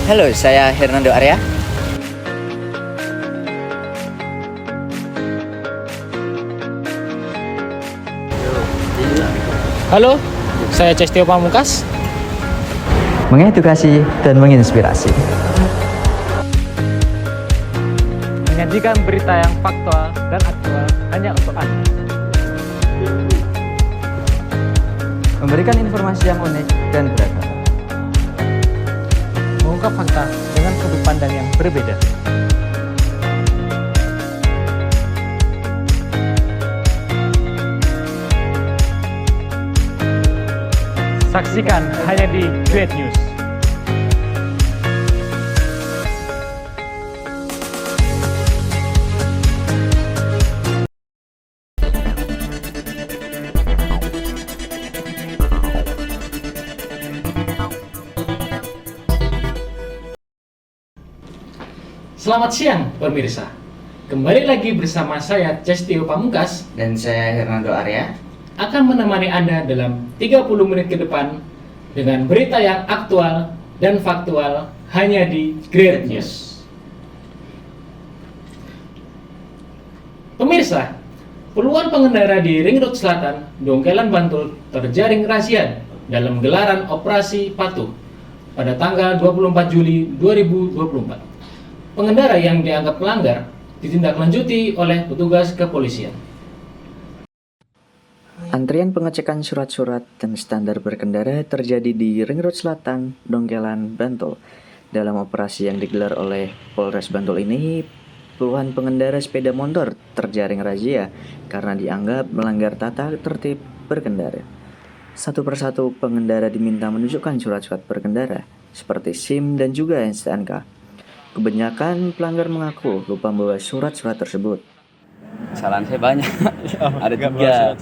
Halo, saya Hernando Arya. Halo, saya Cestio Pamungkas. Mengedukasi dan menginspirasi. Menyajikan berita yang faktual dan aktual hanya untuk Anda. Memberikan informasi yang unik dan beragam. Mengungkap fakta dengan sudut pandang yang berbeda. Saksikan hanya di Great News. Selamat siang pemirsa. Kembali lagi bersama saya Cestio Pamungkas Dan saya Hernando Arya. akan menemani Anda dalam 30 menit ke depan dengan berita yang aktual dan faktual hanya di Great News. Pemirsa, puluhan pengendara di Ring Road Selatan, Dongkelan, Bantul terjaring razia dalam gelaran Operasi Patuh pada tanggal 24 Juli 2024. Pengendara yang dianggap melanggar ditindaklanjuti oleh petugas kepolisian. Antrian pengecekan surat-surat dan standar berkendara terjadi di Ring Road Selatan, Dongkelan, Bantul. Dalam operasi yang digelar oleh Polres Bantul ini, puluhan pengendara sepeda motor terjaring razia karena dianggap melanggar tata tertib berkendara. Satu persatu pengendara diminta menunjukkan surat-surat berkendara, seperti SIM dan juga STNK. Kebanyakan pelanggar mengaku lupa membawa surat-surat tersebut. Kesalahan saya banyak. Ada 3.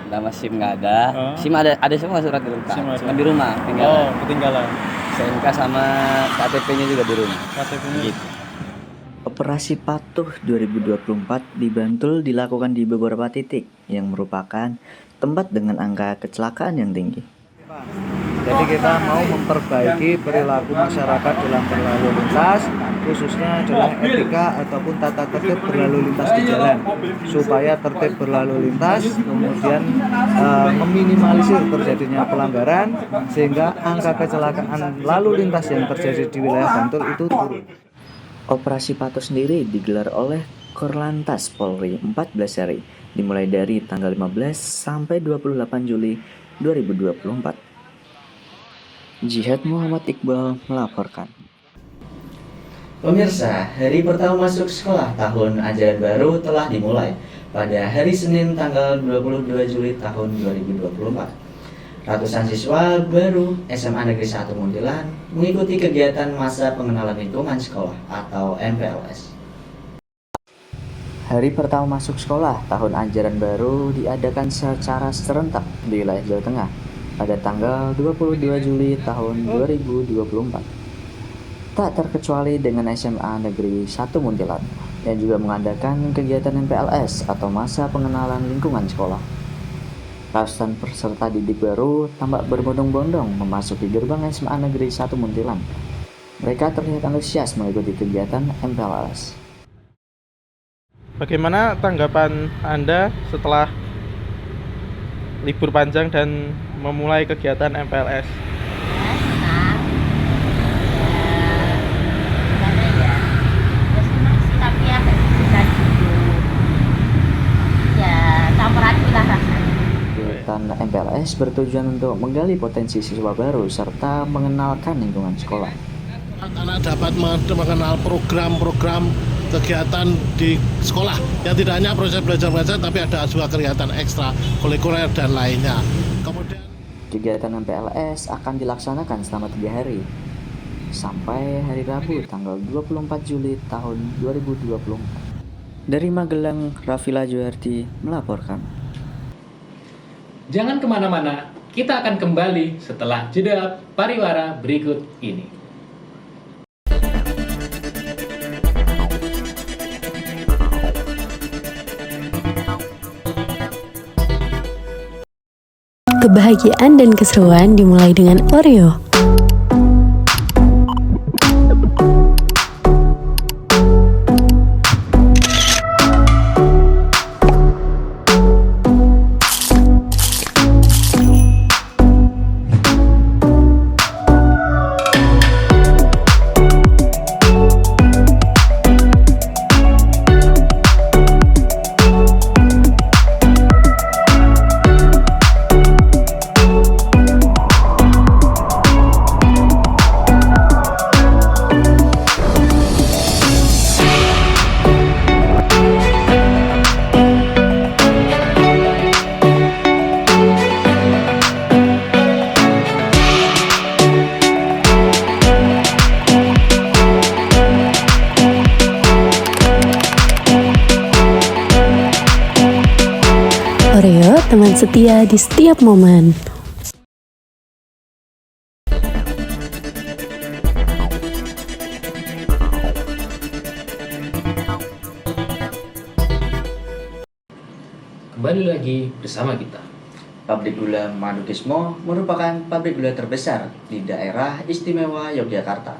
Nama SIM nggak ada. SIM ada semua surat di lengkap. Cuma di rumah tinggal. Ketinggalan. STNK sama KTP-nya juga di rumah. KTP-nya. Gitu. Operasi Patuh 2024 di Bantul dilakukan di beberapa titik yang merupakan tempat dengan angka kecelakaan yang tinggi. Jadi kita mau memperbaiki perilaku masyarakat dalam berlalu lintas, khususnya adalah etika ataupun tata tertib berlalu lintas di jalan, supaya tertib berlalu lintas, kemudian meminimalisir terjadinya pelanggaran, sehingga angka kecelakaan lalu lintas yang terjadi di wilayah Bantul itu turun. Operasi Patuh sendiri digelar oleh Korlantas Polri 14 hari, dimulai dari tanggal 15 sampai 28 Juli 2024. Jihad Muhammad Iqbal melaporkan. Pemirsa, hari pertama masuk sekolah tahun ajaran baru telah dimulai pada hari Senin tanggal 22 Juli tahun 2024. Ratusan siswa baru SMA Negeri 1 Muntilan mengikuti kegiatan masa pengenalan lingkungan sekolah atau MPLS. Hari pertama masuk sekolah tahun ajaran baru diadakan secara serentak di wilayah Jawa Tengah pada tanggal 22 Juli tahun 2024. Tak terkecuali dengan SMA Negeri 1 Muntilan yang juga mengadakan kegiatan MPLS atau masa pengenalan lingkungan sekolah. Ratusan peserta didik baru tampak berbondong-bondong memasuki gerbang SMA Negeri 1 Muntilan. Mereka terlihat antusias mengikuti kegiatan MPLS. Bagaimana tanggapan Anda setelah libur panjang dan memulai kegiatan MPLS? Kegiatan MPLS bertujuan untuk menggali potensi siswa baru serta mengenalkan lingkungan sekolah. Anak dapat mengenal program-program kegiatan di sekolah yang tidak hanya proses belajar mengajar, tapi ada juga kegiatan ekstra kurikuler dan lainnya. Kemudian kegiatan MPLS akan dilaksanakan selama 3 hari sampai hari Rabu tanggal 24 Juli tahun 2024. Dari Magelang, Rafila Joharti melaporkan. Jangan kemana-mana, kita akan kembali setelah jeda pariwara berikut ini. Kebahagiaan dan keseruan dimulai dengan Oreo. teman setia di setiap momen. Kembali lagi bersama kita. Pabrik gula Madukismo merupakan pabrik gula terbesar di daerah istimewa Yogyakarta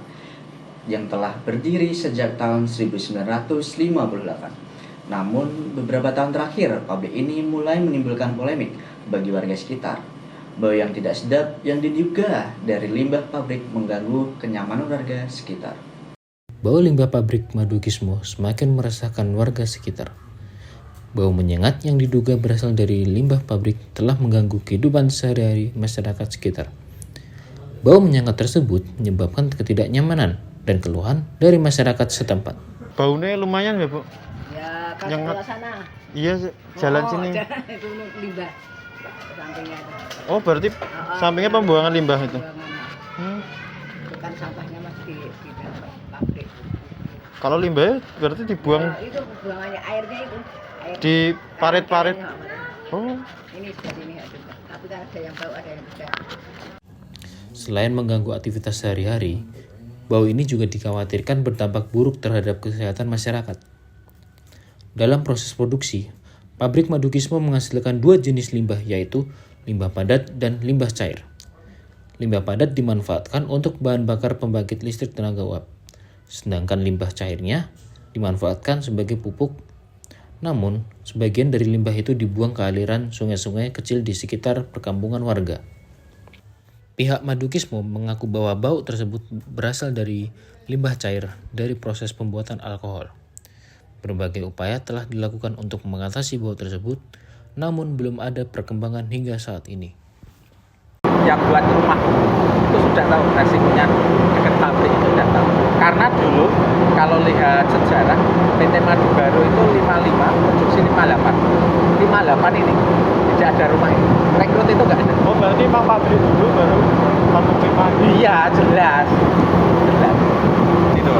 yang telah berdiri sejak tahun 1958. Namun, beberapa tahun terakhir, pabrik ini mulai menimbulkan polemik bagi warga sekitar. Bau yang tidak sedap yang diduga dari limbah pabrik mengganggu kenyamanan warga sekitar. Bau limbah pabrik Madukismo semakin meresahkan warga sekitar. Bau menyengat yang diduga berasal dari limbah pabrik telah mengganggu kehidupan sehari-hari masyarakat sekitar. Bau menyengat tersebut menyebabkan ketidaknyamanan dan keluhan dari masyarakat setempat. Baunya lumayan ya, Bu? Ya, kan Yang sebelah sana. Iya, jalan sini. Jalan itu limbah. Sampingnya itu. Oh, berarti sampingnya pembuangan limbah itu. Pembuangan. Itu kan sampahnya masih di dalam pabrik. Kalau limbahnya berarti dibuang Itu buangannya airnya itu. Air di parit-parit. Oh. Oh, Ini di sini ada. Tapi kan ada yang bau, ada yang tidak. Selain mengganggu aktivitas sehari-hari, bau ini juga dikhawatirkan berdampak buruk terhadap kesehatan masyarakat. Dalam proses produksi, pabrik Madukismo menghasilkan dua jenis limbah, yaitu limbah padat dan limbah cair. Limbah padat dimanfaatkan untuk bahan bakar pembangkit listrik tenaga uap, sedangkan limbah cairnya dimanfaatkan sebagai pupuk. Namun, sebagian dari limbah itu dibuang ke aliran sungai-sungai kecil di sekitar perkampungan warga. Pihak Madukismo mengaku bahwa bau tersebut berasal dari limbah cair dari proses pembuatan alkohol. Berbagai upaya telah dilakukan untuk mengatasi bau tersebut, namun belum ada perkembangan hingga saat ini. Yang buat rumah itu sudah tahu resikonya dekat pabrik itu sudah tahu. Karena dulu kalau lihat sejarah PT Madu Baru itu 55 produksi 58. 58 ini tidak ada rumah ini. Rekrut itu enggak ada. oh berarti emang pabrik dulu baru pabrik mandi. Iya, jelas. Jelas. Gitu.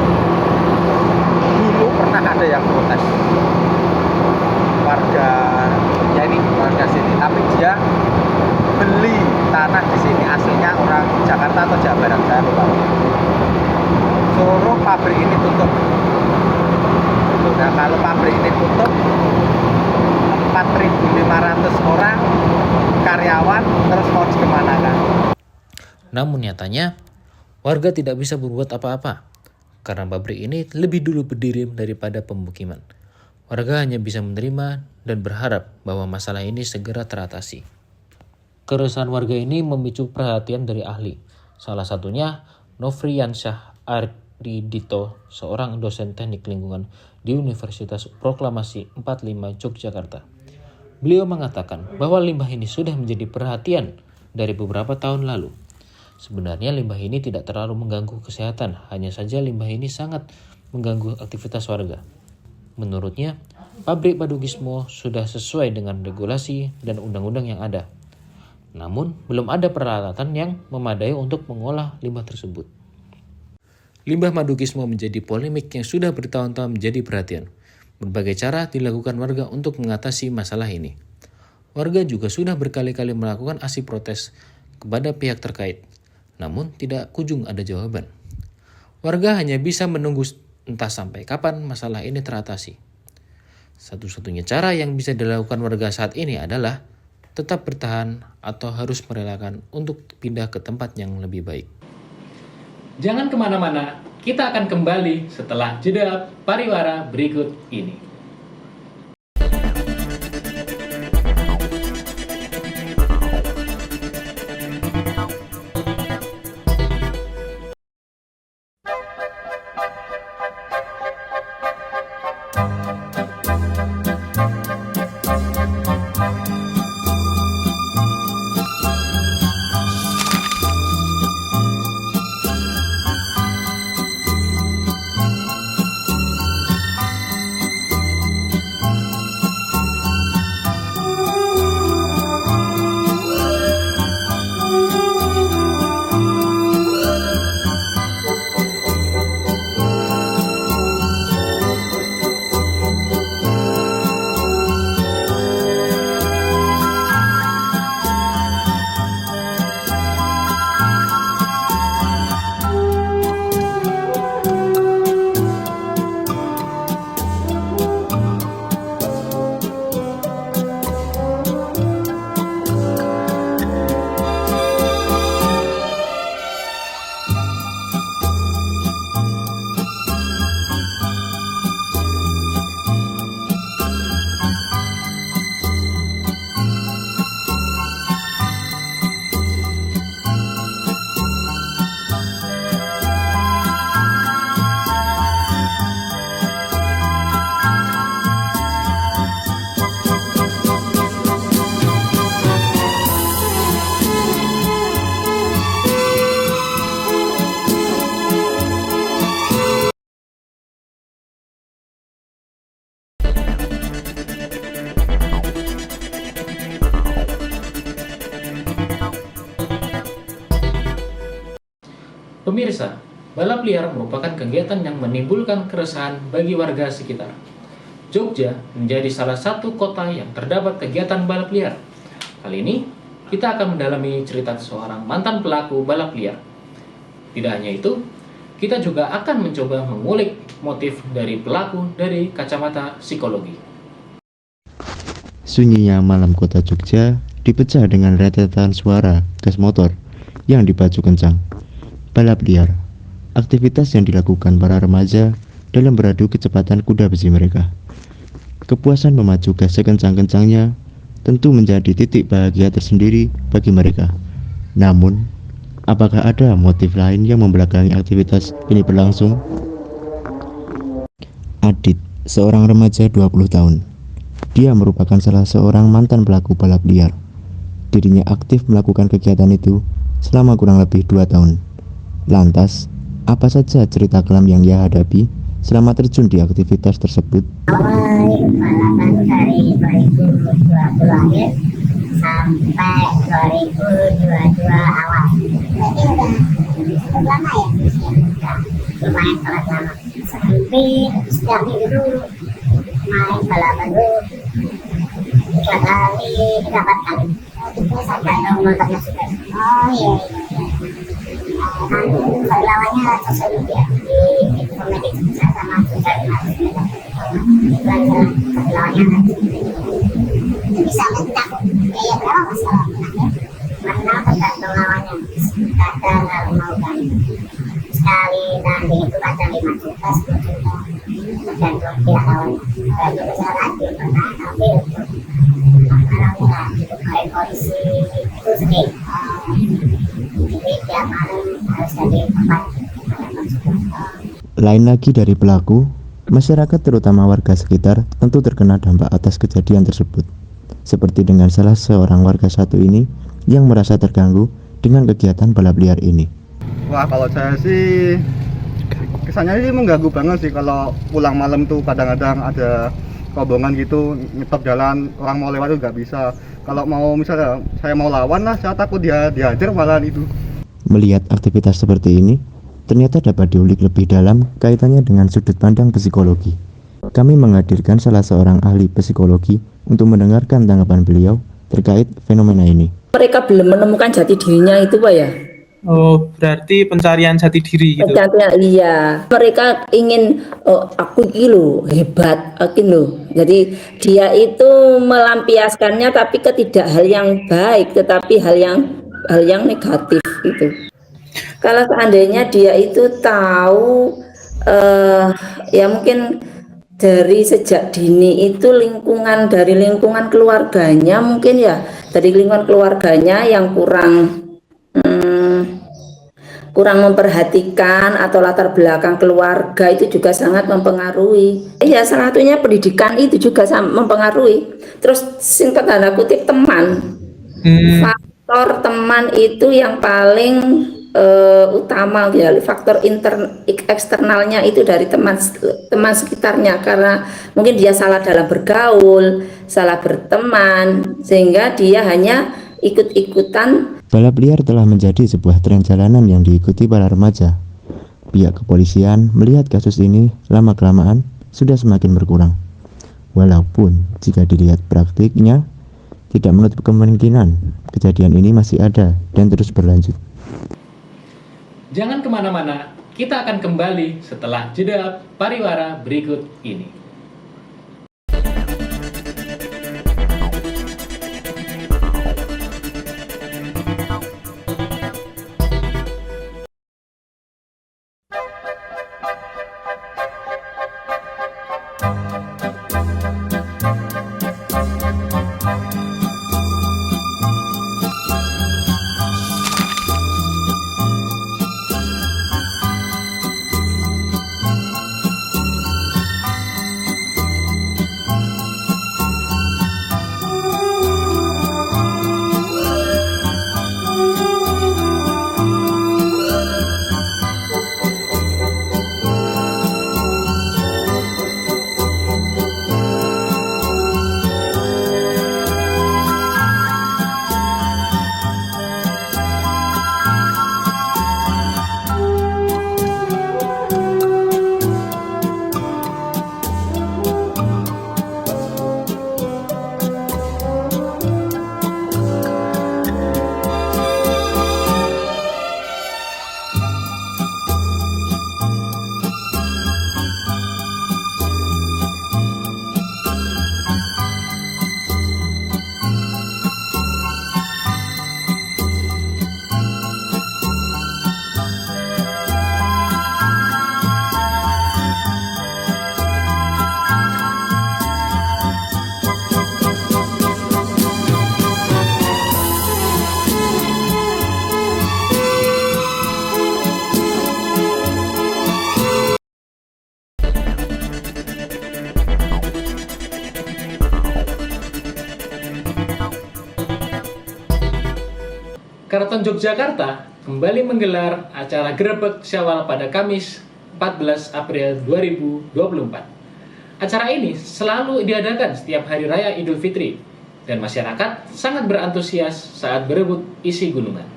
Dulu pernah ada yang protes. Warga ya ini warga sini, tapi dia beli tanah di sini aslinya orang Jakarta atau Jawa Barat, saya lupa. Suruh pabrik ini tutup. Nah, kalau pabrik ini tutup, 4.500 orang karyawan terus mau dikemanakan? Namun nyatanya, warga tidak bisa berbuat apa-apa karena pabrik ini lebih dulu berdiri daripada pemukiman. Warga hanya bisa menerima dan berharap bahwa masalah ini segera teratasi. Keresahan warga ini memicu perhatian dari ahli. Salah satunya Nofriansyah Aridito, seorang dosen teknik lingkungan di Universitas Proklamasi 45 Yogyakarta. Beliau mengatakan bahwa limbah ini sudah menjadi perhatian dari beberapa tahun lalu. Sebenarnya limbah ini tidak terlalu mengganggu kesehatan, hanya saja limbah ini sangat mengganggu aktivitas warga. Menurutnya, pabrik Madukismo sudah sesuai dengan regulasi dan undang-undang yang ada. Namun, belum ada peralatan yang memadai untuk mengolah limbah tersebut. Limbah Madukismo menjadi polemik yang sudah bertahun-tahun menjadi perhatian. Berbagai cara dilakukan warga untuk mengatasi masalah ini. Warga juga sudah berkali-kali melakukan aksi protes kepada pihak terkait, namun tidak kunjung ada jawaban. Warga hanya bisa menunggu entah sampai kapan masalah ini teratasi. Satu-satunya cara yang bisa dilakukan warga saat ini adalah tetap bertahan atau harus merelakan untuk pindah ke tempat yang lebih baik. Jangan kemana-mana, kita akan kembali setelah jeda pariwara berikut ini. Pemirsa, balap liar merupakan kegiatan yang menimbulkan keresahan bagi warga sekitar. Jogja menjadi salah satu kota yang terdapat kegiatan balap liar. Kali ini, kita akan mendalami cerita seorang mantan pelaku balap liar. Tidak hanya itu, kita juga akan mencoba mengulik motif dari pelaku dari kacamata psikologi. Sunyinya malam kota Jogja dipecah dengan rentetan suara gas motor yang dipacu kencang. Balap liar, aktivitas yang dilakukan para remaja dalam beradu kecepatan kuda besi mereka. Kepuasan memacu gas sekencang-kencangnya tentu menjadi titik bahagia tersendiri bagi mereka. Namun, apakah ada motif lain yang membelakangi aktivitas ini berlangsung? Adit, seorang remaja 20 tahun. Dia merupakan salah seorang mantan pelaku balap liar. Dirinya aktif melakukan kegiatan itu selama kurang lebih 2 tahun. Lantas, apa saja cerita kelam yang ia hadapi selama terjun di aktivitas tersebut? Balapan dari 2020 akhir sampai 2022 awal. Berarti udah cukup lama ya? Lumayan sangat lama. Hampir setiap minggu main balapan dulu 3 kali, 4 kali. Tergantung motornya juga. Oh iya. Nanti lawannya sosial media di komedi sama sosial media. Lawannya bisa mentak biaya berapa masalah karena tergantung lawannya. Kadang kalau mau kan sekali tanding itu kadang 5 juta, 10 juta tergantung pihak lawannya. Bagi besar lagi pernah ambil itu lagi kemarin polisi itu sering jadi tiap malam harus jadi tempat. Lain lagi dari pelaku, masyarakat terutama warga sekitar tentu terkena dampak atas kejadian tersebut. Seperti dengan salah seorang warga satu ini yang merasa terganggu dengan kegiatan balap liar ini. Wah, kalau saya sih kesannya sih mengganggu banget sih kalau pulang malam tuh kadang-kadang ada rombongan gitu nyetop jalan, orang mau lewat tuh nggak bisa. Kalau mau misalnya saya mau lawan lah, saya takut dia dihajar malahan itu. Melihat aktivitas seperti ini, ternyata dapat diulik lebih dalam kaitannya dengan sudut pandang psikologi. Kami menghadirkan salah seorang ahli psikologi untuk mendengarkan tanggapan beliau terkait fenomena ini. Mereka belum menemukan jati dirinya itu Pak ya? Oh, berarti pencarian jati diri gitu. Iya. Mereka ingin aku iki lho hebat, aku lho. Jadi dia itu melampiaskannya tapi ke tidak hal yang baik, tetapi hal yang negatif gitu. Kalau seandainya dia itu tahu ya mungkin dari sejak dini itu dari lingkungan keluarganya mungkin ya, dari lingkungan keluarganya yang kurang memperhatikan atau latar belakang keluarga itu juga sangat mempengaruhi. Ya salah satunya pendidikan itu juga mempengaruhi. Terus singkat tanda kutip teman. Faktor teman itu yang paling utama ya, faktor eksternalnya itu dari teman sekitarnya, karena mungkin dia salah dalam bergaul, salah berteman, sehingga dia hanya ikut-ikutan. Balap liar telah menjadi sebuah tren jalanan yang diikuti para remaja. Pihak kepolisian melihat kasus ini lama-kelamaan sudah semakin berkurang. Walaupun jika dilihat praktiknya, tidak menutup kemungkinan kejadian ini masih ada dan terus berlanjut. Jangan kemana-mana, kita akan kembali setelah jeda pariwara berikut ini. Keraton Yogyakarta kembali menggelar acara Grebek Syawal pada Kamis 14 April 2024. Acara ini selalu diadakan setiap hari raya Idul Fitri dan masyarakat sangat berantusias saat berebut isi gunungan.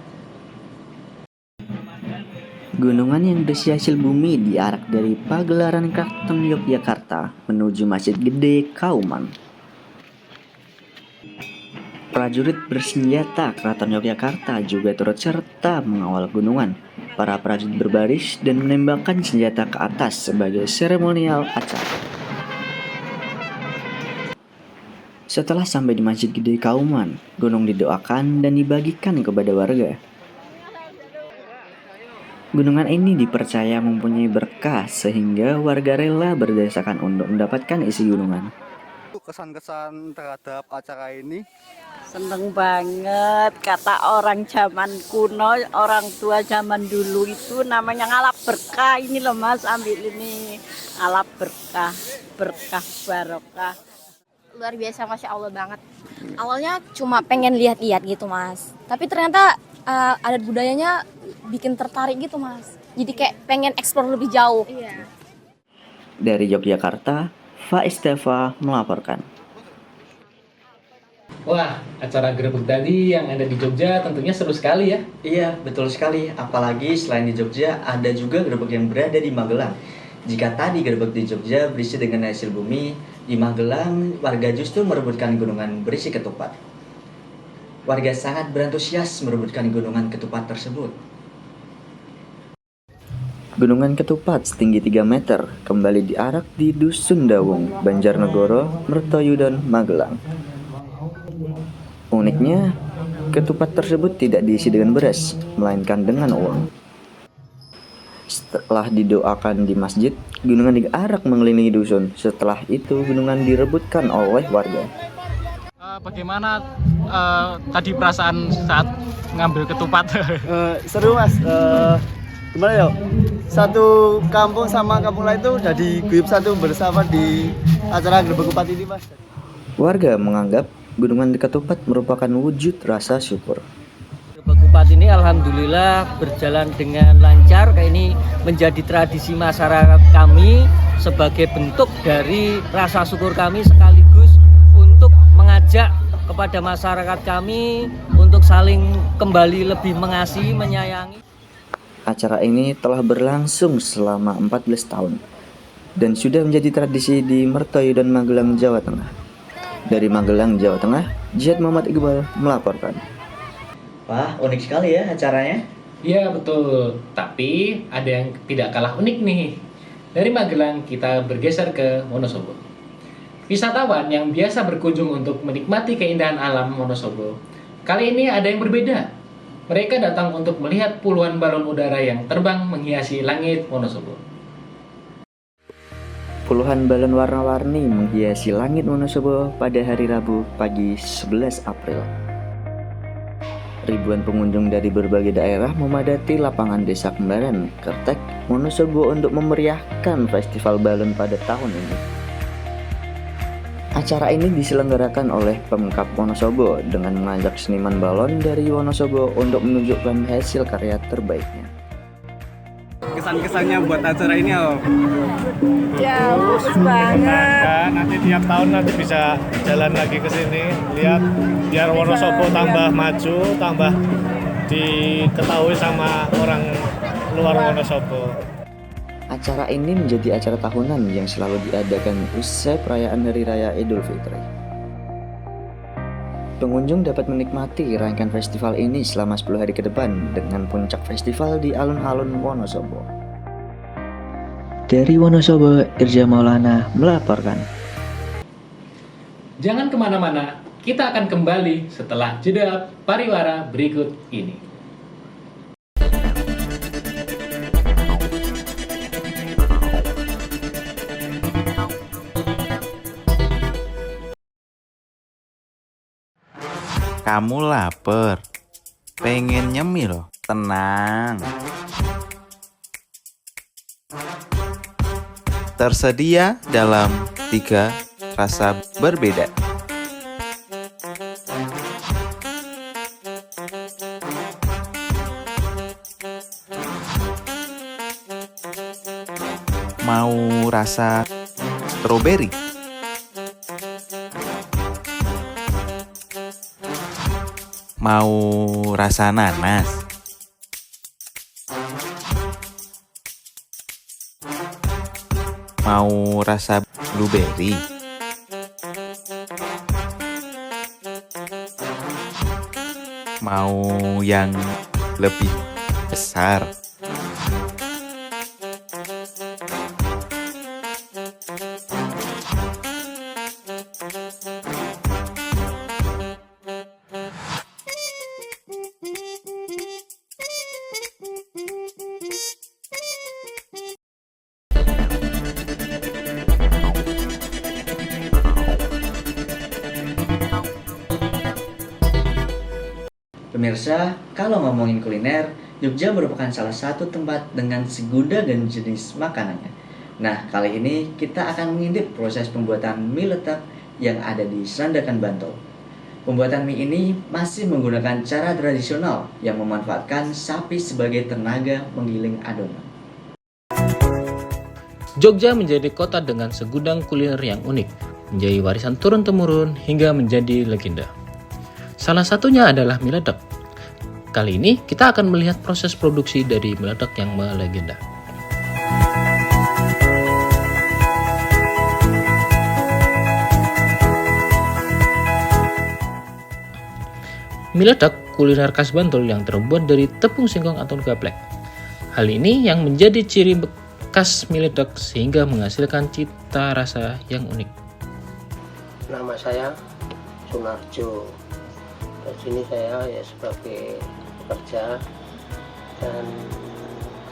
Gunungan yang berisi hasil bumi diarak dari pagelaran Keraton Yogyakarta menuju Masjid Gede Kauman. Prajurit bersenjata Keraton Yogyakarta juga turut serta mengawal gunungan. Para prajurit berbaris dan menembakkan senjata ke atas sebagai seremonial acara. Setelah sampai di Masjid Gede Kauman, gunung didoakan dan dibagikan kepada warga. Gunungan ini dipercaya mempunyai berkah sehingga warga rela berdesakan untuk mendapatkan isi gunungan. Kesan-kesan terhadap acara ini? Seneng banget, kata orang zaman kuno, orang tua zaman dulu itu namanya ngalap berkah. Ini loh Mas, ambil ini, ngalap berkah, berkah barokah. Luar biasa, Masya Allah banget. Awalnya cuma pengen lihat-lihat gitu Mas, tapi ternyata adat budayanya bikin tertarik gitu Mas. Jadi kayak pengen eksplor lebih jauh. Iya. Dari Yogyakarta, Faiz Deva melaporkan. Wah, acara Grebek tadi yang ada di Jogja tentunya seru sekali ya. Iya, betul sekali. Apalagi selain di Jogja, ada juga grebek yang berada di Magelang. Jika tadi grebek di Jogja berisi dengan hasil bumi, di Magelang warga justru merebutkan gunungan berisi ketupat. Warga sangat berantusias merebutkan gunungan ketupat tersebut. Gunungan ketupat setinggi 3 meter kembali diarak di Dusun Dawung, Banjarnegoro, Mertoyudan, Magelang. Uniknya, ketupat tersebut tidak diisi dengan beras, melainkan dengan uang. Setelah didoakan di masjid, gunungan diarak mengelilingi dusun. Setelah itu, gunungan direbutkan oleh warga. Bagaimana tadi perasaan saat ngambil ketupat? Seru Mas. Gimana ya? Satu kampung sama kampung lain itu udah diguyup satu bersama di acara Grebek Ketupat ini Mas. Warga menganggap gunungan ketupat merupakan wujud rasa syukur. Grebek Ketupat ini alhamdulillah berjalan dengan lancar. Kayak ini menjadi tradisi masyarakat kami sebagai bentuk dari rasa syukur kami sekaligus untuk mengajak kepada masyarakat kami untuk saling kembali lebih mengasihi, menyayangi. Acara ini telah berlangsung selama 14 tahun dan sudah menjadi tradisi di Mertoyudan, Magelang, Jawa Tengah. Dari Magelang, Jawa Tengah, Jihad Muhammad Iqbal melaporkan. Wah, unik sekali ya acaranya. Iya betul, tapi ada yang tidak kalah unik nih. Dari Magelang kita bergeser ke Wonosobo. Wisatawan yang biasa berkunjung untuk menikmati keindahan alam Wonosobo, kali ini ada yang berbeda. Mereka datang untuk melihat puluhan balon udara yang terbang menghiasi langit Wonosobo. Puluhan balon warna-warni menghiasi langit Wonosobo pada hari Rabu pagi 11 April. Ribuan pengunjung dari berbagai daerah memadati lapangan Desa Kembaran, Kertek, Wonosobo untuk memeriahkan festival balon pada tahun ini. Acara ini diselenggarakan oleh Pemkab Wonosobo dengan mengajak seniman balon dari Wonosobo untuk menunjukkan hasil karya terbaiknya. Kesan-kesannya buat acara ini apa? Ya, bagus banget. Nanti tiap tahun nanti bisa jalan lagi ke sini, lihat biar Wonosobo tambah maju, tambah diketahui sama orang luar Wonosobo. Acara ini menjadi acara tahunan yang selalu diadakan usai perayaan Hari Raya Idul Fitri. Pengunjung dapat menikmati rangkaian festival ini selama 10 hari ke depan dengan puncak festival di alun-alun Wonosobo. Dari Wonosobo, Irja Maulana melaporkan. Jangan kemana-mana, kita akan kembali setelah jeda pariwara berikut ini. Kamu lapar, pengen nyemil, tenang. Tersedia dalam 3 rasa berbeda. Mau rasa strawberry? Mau rasa nanas? Mau rasa blueberry? Mau yang lebih besar? Pemirsa, kalau ngomongin kuliner, Jogja merupakan salah satu tempat dengan segudang jenis makanannya. Nah, kali ini kita akan mengintip proses pembuatan mie letek yang ada di Sandakan Bantul. Pembuatan mie ini masih menggunakan cara tradisional yang memanfaatkan sapi sebagai tenaga menggiling adonan. Jogja menjadi kota dengan segudang kuliner yang unik, menjadi warisan turun-temurun hingga menjadi legenda. Salah satunya adalah mie letek. Kali ini kita akan melihat proses produksi dari mie letek yang melegenda. Mie letek kuliner khas Bantul yang terbuat dari tepung singkong atau gaplek. Hal ini yang menjadi ciri khas mie letek sehingga menghasilkan cita rasa yang unik. Nama saya Sunarjo. Di sini saya ya sebagai pekerja dan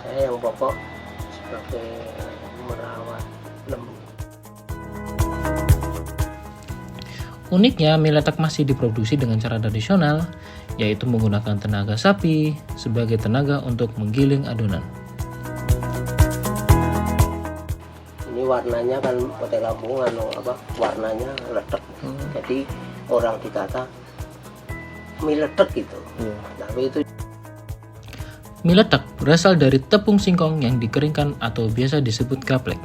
saya yang pokok sebagai merawat lembu. Uniknya, mie letek masih diproduksi dengan cara tradisional, yaitu menggunakan tenaga sapi sebagai tenaga untuk menggiling adonan. Ini warnanya kan pakai lambungan, warnanya letek. Jadi orang dikata mie letek gitu. Tapi itu Mie letek berasal dari tepung singkong yang dikeringkan atau biasa disebut gaplek.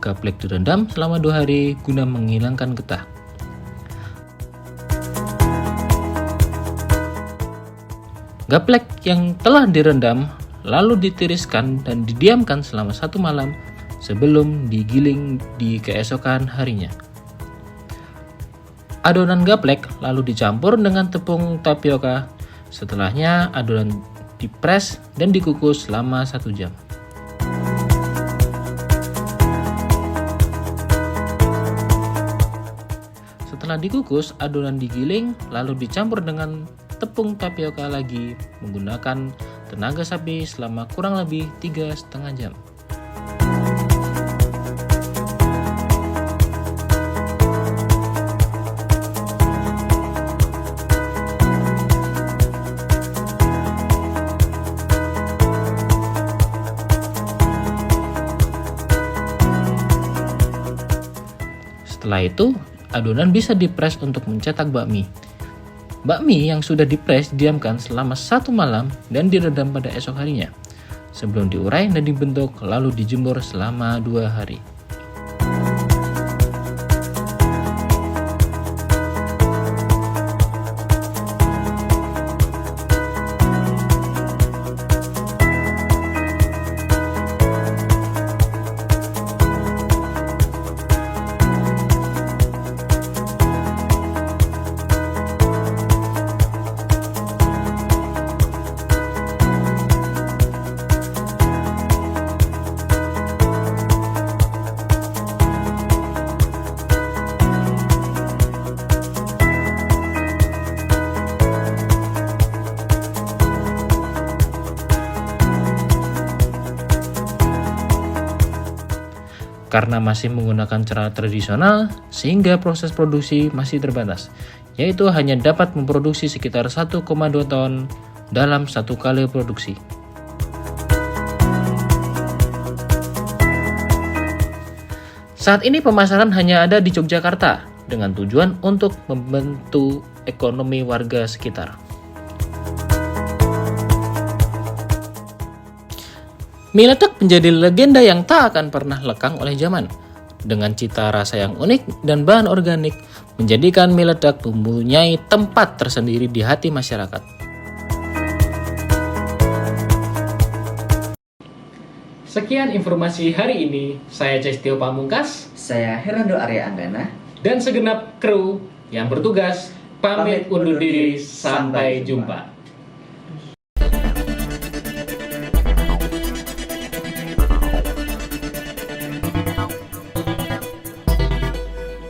Gaplek direndam selama 2 hari guna menghilangkan getah. Gaplek yang telah direndam lalu ditiriskan dan didiamkan selama 1 malam sebelum digiling di keesokan harinya. Adonan gaplek lalu dicampur dengan tepung tapioka. Setelahnya adonan dipres dan dikukus selama 1 jam. Setelah dikukus, adonan digiling lalu dicampur dengan tepung tapioka lagi menggunakan tenaga sapi selama kurang lebih 3,5 jam. Setelah itu, adonan bisa dipres untuk mencetak bakmi. Bakmi yang sudah dipres diamkan selama 1 malam dan direndam pada esok harinya. Sebelum diurai dan dibentuk lalu dijemur selama 2 hari. Karena masih menggunakan cara tradisional, sehingga proses produksi masih terbatas, yaitu hanya dapat memproduksi sekitar 1,2 ton dalam 1 kali produksi. Saat ini pemasaran hanya ada di Yogyakarta, dengan tujuan untuk membantu ekonomi warga sekitar. Mie letek menjadi legenda yang tak akan pernah lekang oleh zaman. Dengan cita rasa yang unik dan bahan organik, menjadikan mie letek mempunyai tempat tersendiri di hati masyarakat. Sekian informasi hari ini. Saya Cestio Pamungkas. Saya Herando Arya Anggana. Dan segenap kru yang bertugas pamit undur diri. Sampai jumpa.